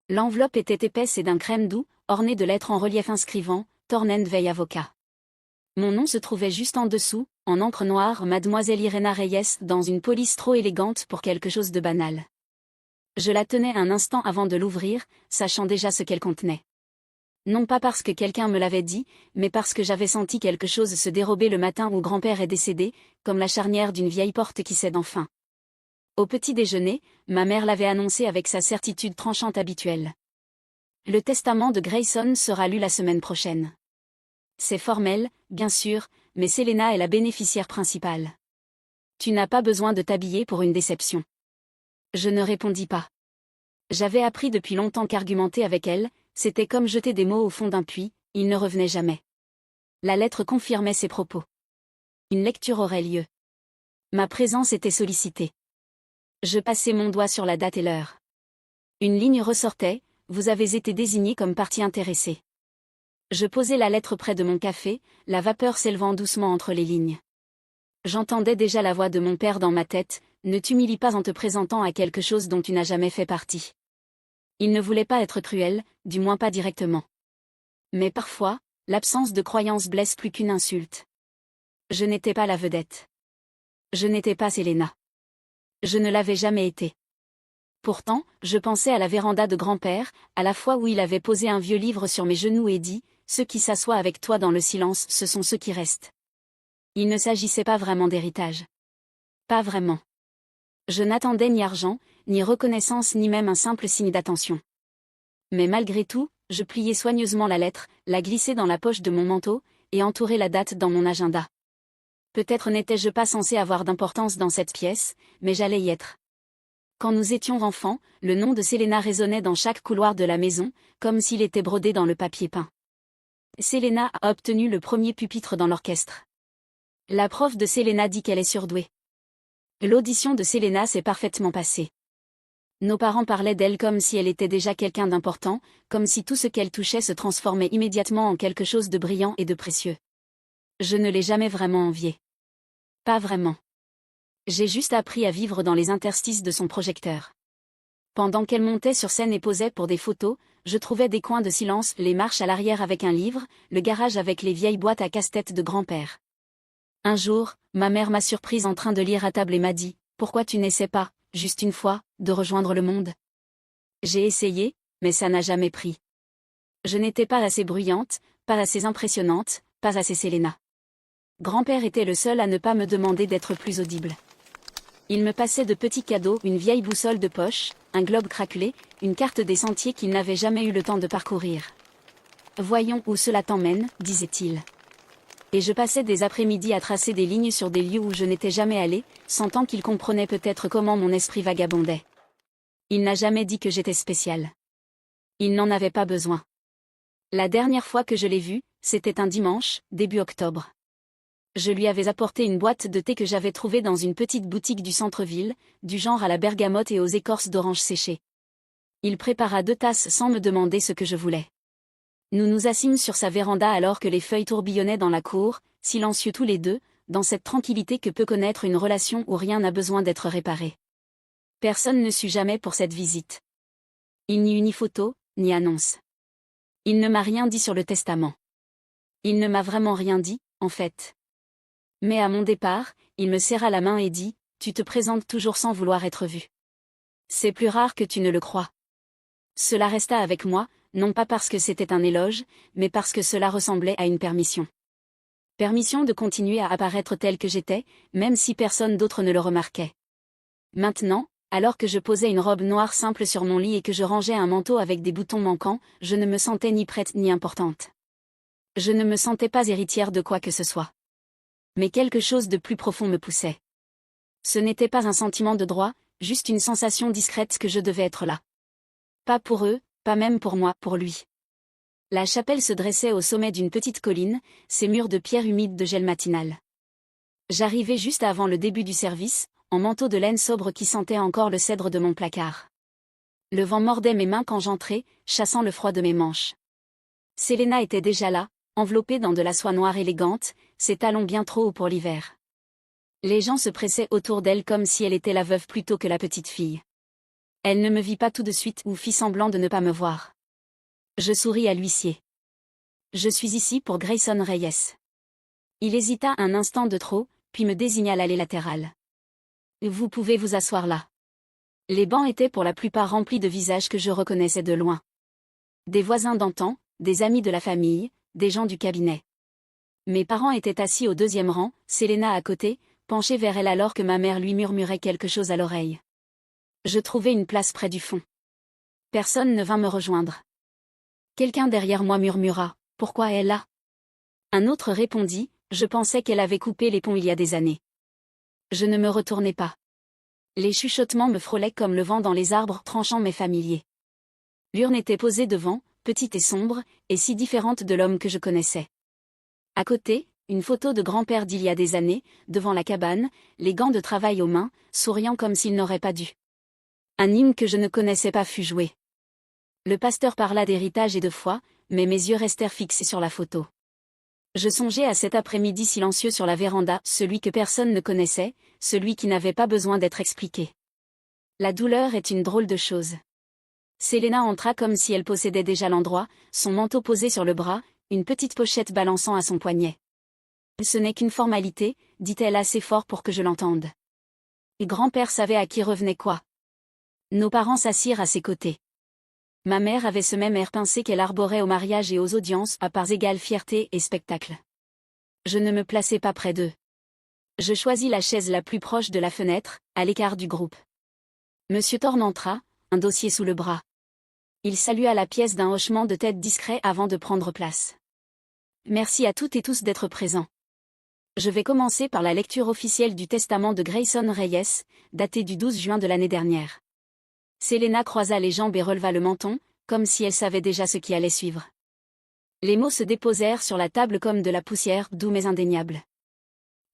L'enveloppe était épaisse et d'un crème doux, ornée de lettres en relief inscrivant « Tornend Veil Avocat ». Mon nom se trouvait juste en dessous, en encre noire, Mademoiselle Irena Reyes, dans une police trop élégante pour quelque chose de banal. Je la tenais un instant avant de l'ouvrir, sachant déjà ce qu'elle contenait. Non pas parce que quelqu'un me l'avait dit, mais parce que j'avais senti quelque chose se dérober le matin où grand-père est décédé, comme la charnière d'une vieille porte qui cède enfin. Au petit déjeuner, ma mère l'avait annoncé avec sa certitude tranchante habituelle. Le testament de Grayson sera lu la semaine prochaine. C'est formel, bien sûr, mais Selena est la bénéficiaire principale. Tu n'as pas besoin de t'habiller pour une déception. Je ne répondis pas. J'avais appris depuis longtemps qu'argumenter avec elle, c'était comme jeter des mots au fond d'un puits, ils ne revenaient jamais. La lettre confirmait ses propos. Une lecture aurait lieu. Ma présence était sollicitée. Je passai mon doigt sur la date et l'heure. Une ligne ressortait, vous avez été désigné comme partie intéressée. Je posai la lettre près de mon café, la vapeur s'élevant doucement entre les lignes. J'entendais déjà la voix de mon père dans ma tête, ne t'humilie pas en te présentant à quelque chose dont tu n'as jamais fait partie. Il ne voulait pas être cruel, du moins pas directement. Mais parfois, l'absence de croyance blesse plus qu'une insulte. Je n'étais pas la vedette. Je n'étais pas Selena. Je ne l'avais jamais été. Pourtant, je pensais à la véranda de grand-père, à la fois où il avait posé un vieux livre sur mes genoux et dit « Ceux qui s'assoient avec toi dans le silence, ce sont ceux qui restent. » Il ne s'agissait pas vraiment d'héritage. Pas vraiment. Je n'attendais ni argent, ni reconnaissance ni même un simple signe d'attention. Mais malgré tout, je pliai soigneusement la lettre, la glissai dans la poche de mon manteau, et entourai la date dans mon agenda. Peut-être n'étais-je pas censé avoir d'importance dans cette pièce, mais j'allais y être. Quand nous étions enfants, le nom de Selena résonnait dans chaque couloir de la maison, comme s'il était brodé dans le papier peint. Selena a obtenu le premier pupitre dans l'orchestre. La prof de Selena dit qu'elle est surdouée. L'audition de Selena s'est parfaitement passée. Nos parents parlaient d'elle comme si elle était déjà quelqu'un d'important, comme si tout ce qu'elle touchait se transformait immédiatement en quelque chose de brillant et de précieux. Je ne l'ai jamais vraiment enviée. Pas vraiment. J'ai juste appris à vivre dans les interstices de son projecteur. Pendant qu'elle montait sur scène et posait pour des photos, je trouvais des coins de silence, les marches à l'arrière avec un livre, le garage avec les vieilles boîtes à casse-tête de grand-père. Un jour, ma mère m'a surprise en train de lire à table et m'a dit « Pourquoi tu n'essaies pas, juste une fois, de rejoindre le monde ?» J'ai essayé, mais ça n'a jamais pris. Je n'étais pas assez bruyante, pas assez impressionnante, pas assez Selena. Grand-père était le seul à ne pas me demander d'être plus audible. Il me passait de petits cadeaux, une vieille boussole de poche, un globe craquelé, une carte des sentiers qu'il n'avait jamais eu le temps de parcourir. « Voyons où cela t'emmène », disait-il. Et je passais des après-midi à tracer des lignes sur des lieux où je n'étais jamais allé, sentant qu'il comprenait peut-être comment mon esprit vagabondait. Il n'a jamais dit que j'étais spéciale. Il n'en avait pas besoin. La dernière fois que je l'ai vu, c'était un dimanche, début octobre. Je lui avais apporté une boîte de thé que j'avais trouvée dans une petite boutique du centre-ville, du genre à la bergamote et aux écorces d'orange séchées. Il prépara 2 tasses sans me demander ce que je voulais. Nous nous assîmes sur sa véranda alors que les feuilles tourbillonnaient dans la cour, silencieux tous les deux, dans cette tranquillité que peut connaître une relation où rien n'a besoin d'être réparé. Personne ne sut jamais pour cette visite. Il n'y eut ni photo, ni annonce. Il ne m'a rien dit sur le testament. Il ne m'a vraiment rien dit, en fait. Mais à mon départ, il me serra la main et dit « Tu te présentes toujours sans vouloir être vu. C'est plus rare que tu ne le crois. » Cela resta avec moi, non pas parce que c'était un éloge, mais parce que cela ressemblait à une permission. Permission de continuer à apparaître tel que j'étais, même si personne d'autre ne le remarquait. Maintenant, alors que je posais une robe noire simple sur mon lit et que je rangeais un manteau avec des boutons manquants, je ne me sentais ni prête ni importante. Je ne me sentais pas héritière de quoi que ce soit. Mais quelque chose de plus profond me poussait. Ce n'était pas un sentiment de droit, juste une sensation discrète que je devais être là. Pas pour eux, pas même pour moi, pour lui. La chapelle se dressait au sommet d'une petite colline, ses murs de pierre humide de gel matinal. J'arrivais juste avant le début du service, en manteau de laine sobre qui sentait encore le cèdre de mon placard. Le vent mordait mes mains quand j'entrais, chassant le froid de mes manches. Selena était déjà là, enveloppée dans de la soie noire élégante, ses talons bien trop hauts pour l'hiver. Les gens se pressaient autour d'elle comme si elle était la veuve plutôt que la petite fille. Elle ne me vit pas tout de suite ou fit semblant de ne pas me voir. Je souris à l'huissier. Je suis ici pour Grayson Reyes. Il hésita un instant de trop, puis me désigna l'allée latérale. Vous pouvez vous asseoir là. Les bancs étaient pour la plupart remplis de visages que je reconnaissais de loin. Des voisins d'antan, des amis de la famille, des gens du cabinet. Mes parents étaient assis au deuxième rang, Selena à côté, penchée vers elle alors que ma mère lui murmurait quelque chose à l'oreille. Je trouvai une place près du fond. Personne ne vint me rejoindre. Quelqu'un derrière moi murmura « Pourquoi elle là ?» Un autre répondit « Je pensais qu'elle avait coupé les ponts il y a des années. » Je ne me retournai pas. Les chuchotements me frôlaient comme le vent dans les arbres tranchant mes familiers. L'urne était posée devant, petite et sombre, et si différente de l'homme que je connaissais. À côté, une photo de grand-père d'il y a des années, devant la cabane, les gants de travail aux mains, souriant comme s'il n'aurait pas dû. Un hymne que je ne connaissais pas fut joué. Le pasteur parla d'héritage et de foi, mais mes yeux restèrent fixés sur la photo. Je songeais à cet après-midi silencieux sur la véranda, celui que personne ne connaissait, celui qui n'avait pas besoin d'être expliqué. La douleur est une drôle de chose. Selena entra comme si elle possédait déjà l'endroit, son manteau posé sur le bras, une petite pochette balançant à son poignet. « Ce n'est qu'une formalité », dit-elle assez fort pour que je l'entende. Et grand-père savait à qui revenait quoi. Nos parents s'assirent à ses côtés. Ma mère avait ce même air pincé qu'elle arborait au mariage et aux audiences, à parts égales fierté et spectacle. Je ne me plaçai pas près d'eux. Je choisis la chaise la plus proche de la fenêtre, à l'écart du groupe. Monsieur Thorne entra, un dossier sous le bras. Il salua la pièce d'un hochement de tête discret avant de prendre place. Merci à toutes et tous d'être présents. Je vais commencer par la lecture officielle du testament de Grayson Reyes, daté du 12 juin de l'année dernière. Selena croisa les jambes et releva le menton, comme si elle savait déjà ce qui allait suivre. Les mots se déposèrent sur la table comme de la poussière, doux mais indéniable.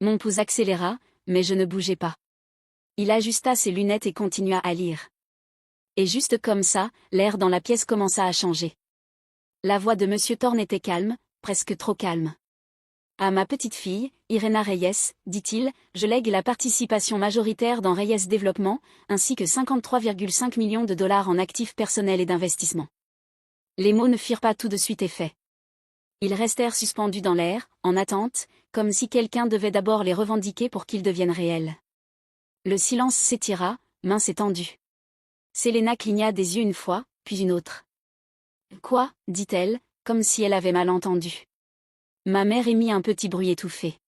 Mon pouls accéléra, mais je ne bougeai pas. Il ajusta ses lunettes et continua à lire. Et juste comme ça, l'air dans la pièce commença à changer. La voix de Monsieur Thorne était calme, presque trop calme. À ma petite fille, Irena Reyes, dit-il, je lègue la participation majoritaire dans Reyes Développement, ainsi que 53,5 millions de dollars en actifs personnels et d'investissement. Les mots ne firent pas tout de suite effet. Ils restèrent suspendus dans l'air, en attente, comme si quelqu'un devait d'abord les revendiquer pour qu'ils deviennent réels. Le silence s'étira, mince et tendu. Selena cligna des yeux une fois, puis une autre. « Quoi » dit-elle, comme si elle avait mal entendu. Ma mère émit un petit bruit étouffé.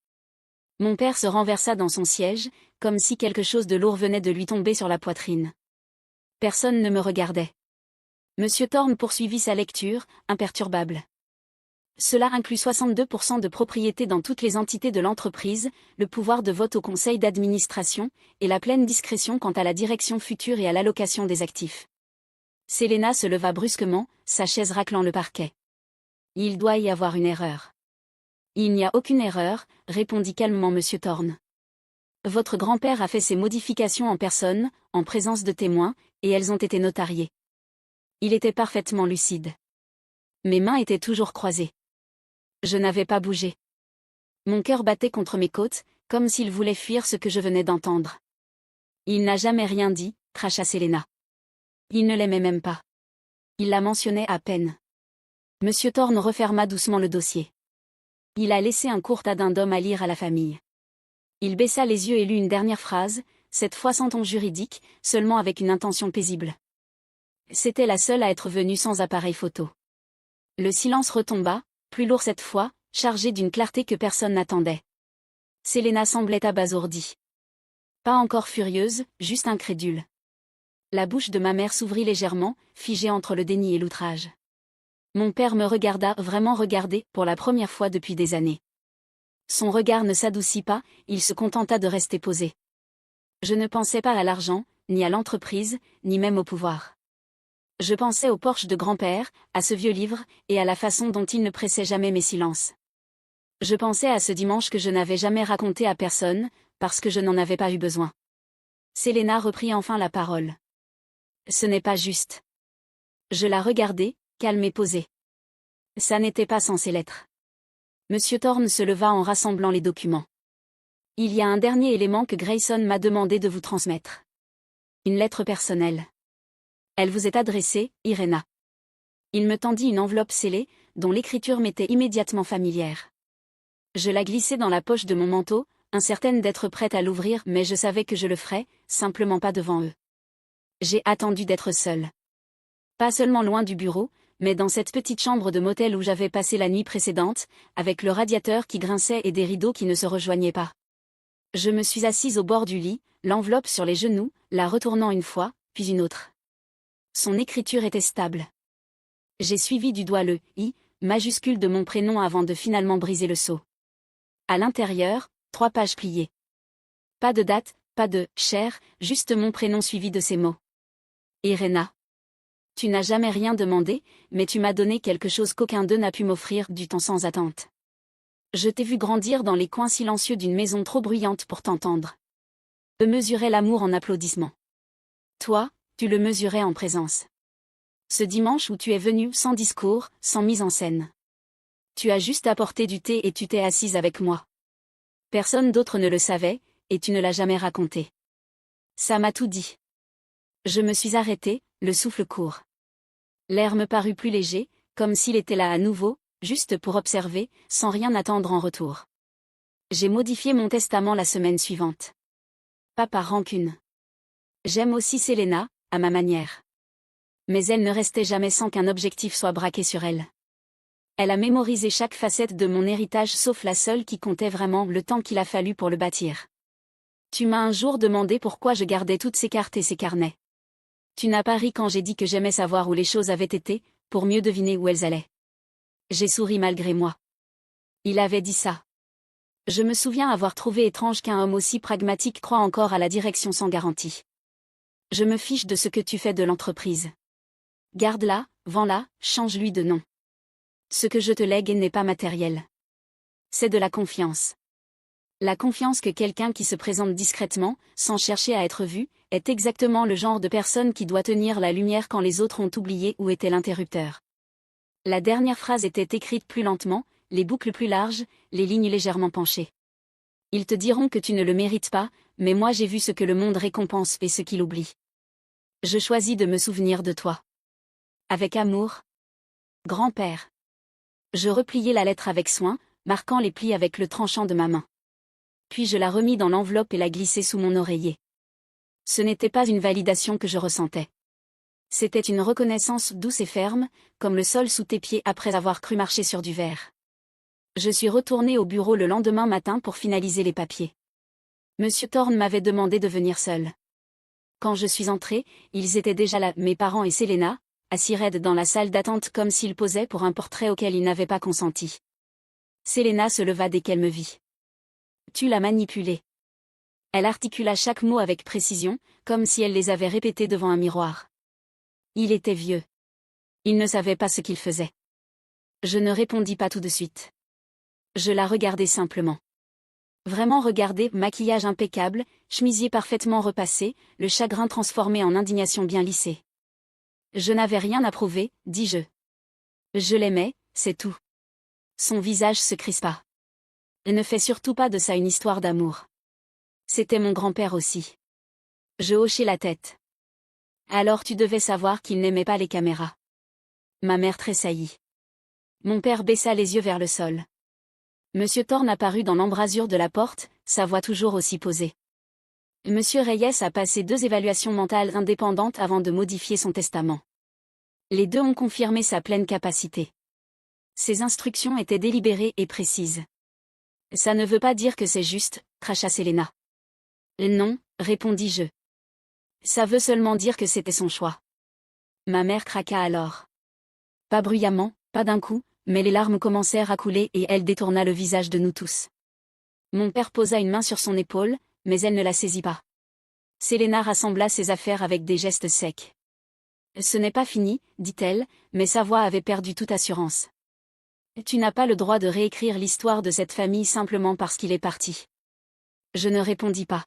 Mon père se renversa dans son siège, comme si quelque chose de lourd venait de lui tomber sur la poitrine. Personne ne me regardait. Monsieur Thorne poursuivit sa lecture, imperturbable. Cela inclut 62% de propriété dans toutes les entités de l'entreprise, le pouvoir de vote au conseil d'administration, et la pleine discrétion quant à la direction future et à l'allocation des actifs. Selena se leva brusquement, sa chaise raclant le parquet. Il doit y avoir une erreur. Il n'y a aucune erreur, répondit calmement Monsieur Thorne. Votre grand-père a fait ces modifications en personne, en présence de témoins, et elles ont été notariées. Il était parfaitement lucide. Mes mains étaient toujours croisées. Je n'avais pas bougé. Mon cœur battait contre mes côtes, comme s'il voulait fuir ce que je venais d'entendre. Il n'a jamais rien dit, cracha Selena. Il ne l'aimait même pas. Il la mentionnait à peine. Monsieur Thorne referma doucement le dossier. Il a laissé un court addendum à lire à la famille. Il baissa les yeux et lut une dernière phrase, cette fois sans ton juridique, seulement avec une intention paisible. C'était la seule à être venue sans appareil photo. Le silence retomba, plus lourd cette fois, chargé d'une clarté que personne n'attendait. Selena semblait abasourdie. Pas encore furieuse, juste incrédule. La bouche de ma mère s'ouvrit légèrement, figée entre le déni et l'outrage. Mon père me regarda, vraiment regardé, pour la première fois depuis des années. Son regard ne s'adoucit pas, il se contenta de rester posé. Je ne pensais pas à l'argent, ni à l'entreprise, ni même au pouvoir. Je pensais au Porsche de grand-père, à ce vieux livre, et à la façon dont il ne pressait jamais mes silences. Je pensais à ce dimanche que je n'avais jamais raconté à personne, parce que je n'en avais pas eu besoin. Selena reprit enfin la parole. Ce n'est pas juste. Je la regardai, calme et posée. Ça n'était pas censé l'être. Monsieur Thorne se leva en rassemblant les documents. Il y a un dernier élément que Grayson m'a demandé de vous transmettre. Une lettre personnelle. Elle vous est adressée, Irena. Il me tendit une enveloppe scellée, dont l'écriture m'était immédiatement familière. Je la glissai dans la poche de mon manteau, incertaine d'être prête à l'ouvrir, mais je savais que je le ferais, simplement pas devant eux. J'ai attendu d'être seule. Pas seulement loin du bureau, mais dans cette petite chambre de motel où j'avais passé la nuit précédente, avec le radiateur qui grinçait et des rideaux qui ne se rejoignaient pas. Je me suis assise au bord du lit, l'enveloppe sur les genoux, la retournant une fois, puis une autre. Son écriture était stable. J'ai suivi du doigt le « i » majuscule de mon prénom avant de finalement briser le sceau. À l'intérieur, 3 pages pliées. Pas de date, pas de « cher », juste mon prénom suivi de ces mots. Irena. Tu n'as jamais rien demandé, mais tu m'as donné quelque chose qu'aucun d'eux n'a pu m'offrir, du temps sans attente. Je t'ai vu grandir dans les coins silencieux d'une maison trop bruyante pour t'entendre. Eux mesuraient l'amour en applaudissements. Toi, tu le mesurais en présence. Ce dimanche où tu es venu sans discours, sans mise en scène. Tu as juste apporté du thé et tu t'es assise avec moi. Personne d'autre ne le savait, et tu ne l'as jamais raconté. Ça m'a tout dit. Je me suis arrêtée, le souffle court. L'air me parut plus léger, comme s'il était là à nouveau, juste pour observer, sans rien attendre en retour. J'ai modifié mon testament la semaine suivante. Pas par rancune. J'aime aussi Selena, à ma manière. Mais elle ne restait jamais sans qu'un objectif soit braqué sur elle. Elle a mémorisé chaque facette de mon héritage sauf la seule qui comptait vraiment, le temps qu'il a fallu pour le bâtir. Tu m'as un jour demandé pourquoi je gardais toutes ces cartes et ces carnets. Tu n'as pas ri quand j'ai dit que j'aimais savoir où les choses avaient été, pour mieux deviner où elles allaient. J'ai souri malgré moi. Il avait dit ça. Je me souviens avoir trouvé étrange qu'un homme aussi pragmatique croie encore à la direction sans garantie. Je me fiche de ce que tu fais de l'entreprise. Garde-la, vends-la, change-lui de nom. Ce que je te lègue n'est pas matériel. C'est de la confiance. La confiance que quelqu'un qui se présente discrètement, sans chercher à être vu, est exactement le genre de personne qui doit tenir la lumière quand les autres ont oublié où était l'interrupteur. La dernière phrase était écrite plus lentement, les boucles plus larges, les lignes légèrement penchées. Ils te diront que tu ne le mérites pas, mais moi j'ai vu ce que le monde récompense et ce qu'il oublie. Je choisis de me souvenir de toi. Avec amour. Grand-père. Je repliai la lettre avec soin, marquant les plis avec le tranchant de ma main. Puis je la remis dans l'enveloppe et la glissai sous mon oreiller. Ce n'était pas une validation que je ressentais. C'était une reconnaissance douce et ferme, comme le sol sous tes pieds après avoir cru marcher sur du verre. Je suis retournée au bureau le lendemain matin pour finaliser les papiers. Monsieur Thorne m'avait demandé de venir seul. Quand je suis entrée, ils étaient déjà là, mes parents et Selena, assis raides dans la salle d'attente comme s'ils posaient pour un portrait auquel ils n'avaient pas consenti. Selena se leva dès qu'elle me vit. Tu l'as manipulée. Elle articula chaque mot avec précision, comme si elle les avait répétés devant un miroir. Il était vieux. Il ne savait pas ce qu'il faisait. Je ne répondis pas tout de suite. Je la regardai simplement. Vraiment regardé, maquillage impeccable, chemisier parfaitement repassé, le chagrin transformé en indignation bien lissée. Je n'avais rien à prouver, dis-je. Je l'aimais, c'est tout. Son visage se crispa. Ne fais surtout pas de ça une histoire d'amour. C'était mon grand-père aussi. Je hochai la tête. Alors tu devais savoir qu'il n'aimait pas les caméras. Ma mère tressaillit. Mon père baissa les yeux vers le sol. Monsieur Thorne apparut dans l'embrasure de la porte, sa voix toujours aussi posée. Monsieur Reyes a passé 2 évaluations mentales indépendantes avant de modifier son testament. Les 2 ont confirmé sa pleine capacité. Ses instructions étaient délibérées et précises. Ça ne veut pas dire que c'est juste, cracha Selena. Non, répondis-je. Ça veut seulement dire que c'était son choix. Ma mère craqua alors. Pas bruyamment, pas d'un coup, mais les larmes commencèrent à couler et elle détourna le visage de nous tous. Mon père posa une main sur son épaule, mais elle ne la saisit pas. Selena rassembla ses affaires avec des gestes secs. Ce n'est pas fini, dit-elle, mais sa voix avait perdu toute assurance. Tu n'as pas le droit de réécrire l'histoire de cette famille simplement parce qu'il est parti. Je ne répondis pas.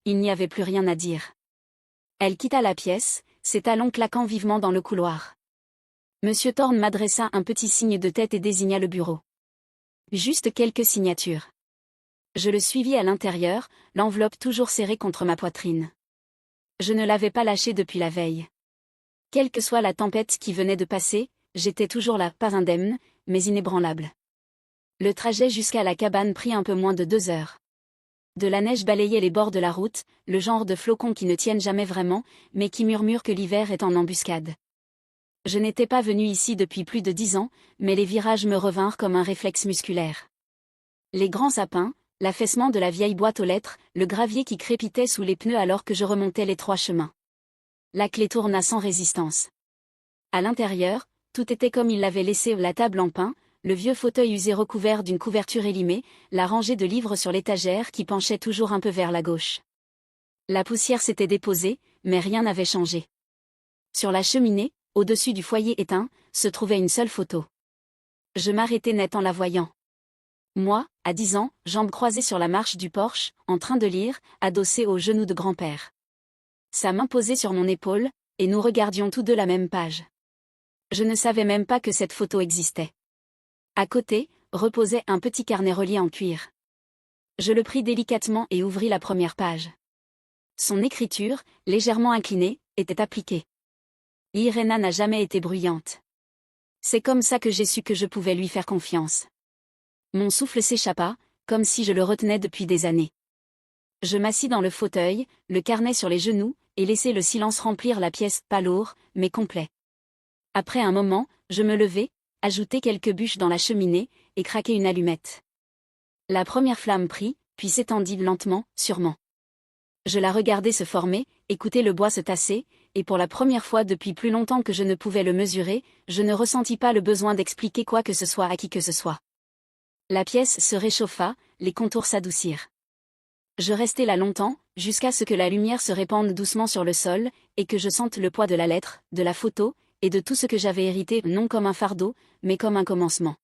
Il n'y avait plus rien à dire. Elle quitta la pièce, ses talons claquant vivement dans le couloir. Monsieur Thorne m'adressa un petit signe de tête et désigna le bureau. Juste quelques signatures. Je le suivis à l'intérieur, l'enveloppe toujours serrée contre ma poitrine. Je ne l'avais pas lâchée depuis la veille. Quelle que soit la tempête qui venait de passer, j'étais toujours là, pas indemne, mais inébranlable. Le trajet jusqu'à la cabane prit un peu moins de 2 heures. De la neige balayait les bords de la route, le genre de flocons qui ne tiennent jamais vraiment, mais qui murmurent que l'hiver est en embuscade. Je n'étais pas venu ici depuis plus de 10 ans, mais les virages me revinrent comme un réflexe musculaire. Les grands sapins, l'affaissement de la vieille boîte aux lettres, le gravier qui crépitait sous les pneus alors que je remontais l'étroit chemin. La clé tourna sans résistance. À l'intérieur, tout était comme il l'avait laissé, la table en pin, le vieux fauteuil usé recouvert d'une couverture élimée, la rangée de livres sur l'étagère qui penchait toujours un peu vers la gauche. La poussière s'était déposée, mais rien n'avait changé. Sur la cheminée, au-dessus du foyer éteint, se trouvait une seule photo. Je m'arrêtai net en la voyant. Moi, à 10 ans, jambes croisées sur la marche du porche, en train de lire, adossé au genou de grand-père. Sa main posée sur mon épaule, et nous regardions tous deux la même page. Je ne savais même pas que cette photo existait. À côté, reposait un petit carnet relié en cuir. Je le pris délicatement et ouvris la première page. Son écriture, légèrement inclinée, était appliquée. Irena n'a jamais été bruyante. C'est comme ça que j'ai su que je pouvais lui faire confiance. Mon souffle s'échappa, comme si je le retenais depuis des années. Je m'assis dans le fauteuil, le carnet sur les genoux, et laissai le silence remplir la pièce, pas lourd, mais complet. Après un moment, je me levai, ajoutai quelques bûches dans la cheminée, et craquai une allumette. La première flamme prit, puis s'étendit lentement, sûrement. Je la regardai se former, écoutai le bois se tasser, et pour la première fois depuis plus longtemps que je ne pouvais le mesurer, je ne ressentis pas le besoin d'expliquer quoi que ce soit à qui que ce soit. La pièce se réchauffa, les contours s'adoucirent. Je restai là longtemps, jusqu'à ce que la lumière se répande doucement sur le sol, et que je sente le poids de la lettre, de la photo, et de tout ce que j'avais hérité, non comme un fardeau, mais comme un commencement.